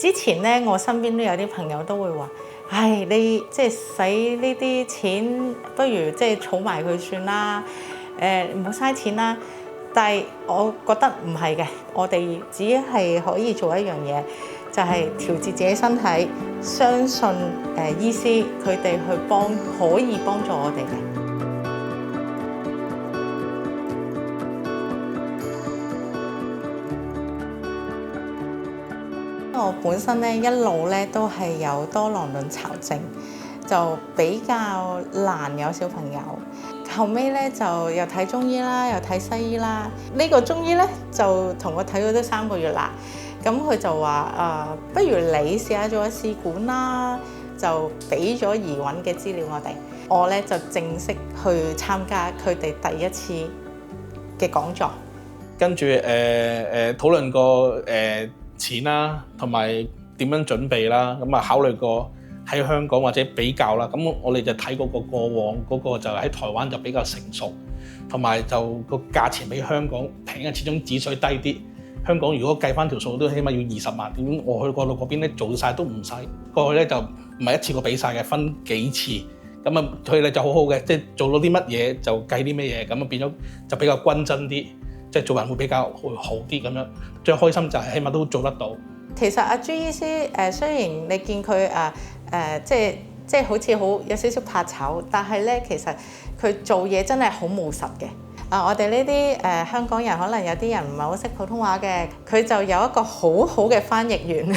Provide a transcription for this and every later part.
之前咧，我身邊都有啲朋友都會話：唉，你即係使呢啲錢，不如即係儲埋佢算啦。唔好嘥錢啦。但係我覺得唔係嘅，我哋只係可以做一樣嘢，就係調節自己身體，相信醫師佢哋可以幫助我哋嘅。我本身咧一路咧都係有多囊卵巢症，就比較難有小朋友。後尾咧就又睇中醫啦，又睇西醫啦。呢個中醫咧就同我睇咗都3個月啦。咁佢就話不如你試下做一試管啦，就俾咗移孕嘅資料我哋。我咧就正式去參加佢哋第一次嘅講座，跟住討論過錢啦，同埋點樣準備啦，咁啊考慮過喺香港或者比較啦，咁我哋就睇過個過往嗰個就喺台灣就比較成熟，同埋就個價錢比香港平嘅，始終止水低啲。香港如果計翻條數都起碼要20萬，點我去過到嗰邊咧做晒都唔使，過去咧就唔係一次過俾晒嘅，分幾次，咁啊佢哋就好好嘅，即係做到啲乜嘢就計啲乜嘢，咁啊變咗就比較均真啲。即係做人會比較會好啲咁樣，最開心就係起碼都做得到。其實阿朱醫師雖然你見佢即係好似有少少怕醜，但係咧其實佢做嘢真係好務實嘅。我哋呢啲香港人可能有啲人唔係好識普通話嘅，佢就有一個好好嘅翻譯員，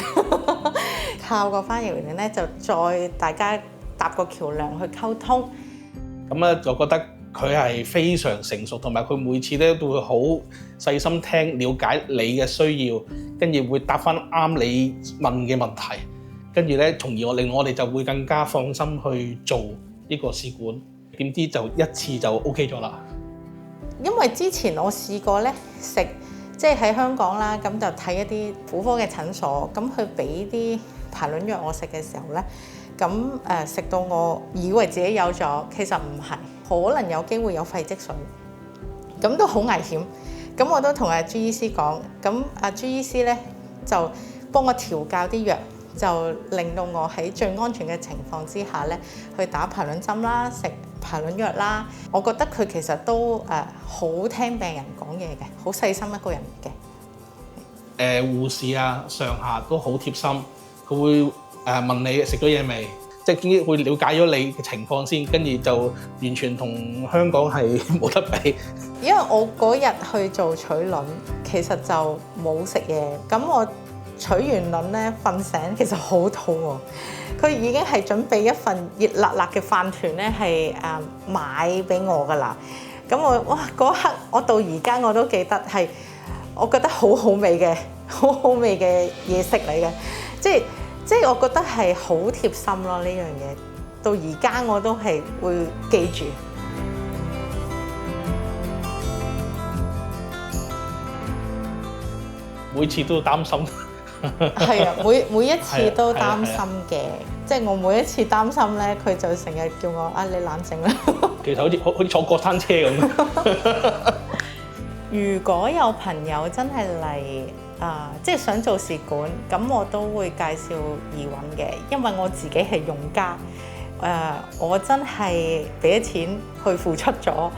靠個翻譯員咧就再大家搭個橋梁去溝通。咁咧就覺得佢係非常成熟，同埋佢每次咧都會好細心聽、了解你嘅需要，跟住會答翻啱你問嘅問題，跟住咧從而令我哋就會更加放心去做呢個試管。點知就一次就 OK 咗啦。因為之前我試過咧食，即係喺香港啦，咁就睇一啲婦科嘅診所，咁佢俾啲排卵藥我食嘅時候咧，咁食到我以為自己有咗，其實唔係。可能有機會有肺積水，咁都好危險。咁我都同阿朱醫師講，咁阿朱醫師咧就幫我調教啲藥，就令到我喺最安全嘅情況之下咧，去打排卵針啦，食排卵藥啦。我覺得佢其實都好聽病人講嘢嘅，好細心一個人嚟嘅。護士啊，上下都好貼心，佢會問你食咗嘢未？即係會了解咗你嘅情況先，跟住就完全同香港係冇得比。因為我嗰日去做取卵，其實就冇食嘢。咁我取完卵咧，瞓醒其實好肚餓。佢已經係準備一份熱辣辣嘅飯團咧，係買俾我㗎啦。咁哇嗰刻我到而家我都記得係，我覺得好好味嘅嘢食嚟嘅，即係我覺得係好貼心咯，呢樣嘢到而家我都係會記住。每次都擔心。係啊，每一次都擔心嘅，即係我每一次擔心咧，佢就成日叫我你冷靜啦。其實好似坐過山車咁。如果有朋友真係嚟即係想做試管，咁我都會介紹移孕嘅，因為我自己係用家，我真係俾咗錢去付出咗，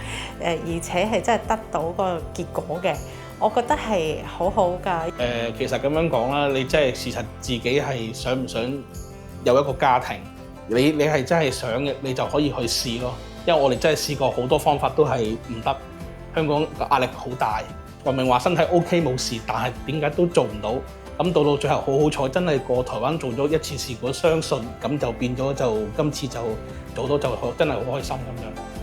而且係真係得到個結果嘅，我覺得係好好㗎。其實咁樣講啦，你真係事實自己係想唔想有一個家庭？你係真係想嘅，你就可以去試咯。因為我哋真係試過好多方法都係唔得，香港個壓力好大。話明話身體 OK 冇事，但係點解都做唔到？咁到最後好彩，真係過台灣做咗一次試管，相信咁就變咗就今次就做到就真係好開心咁樣。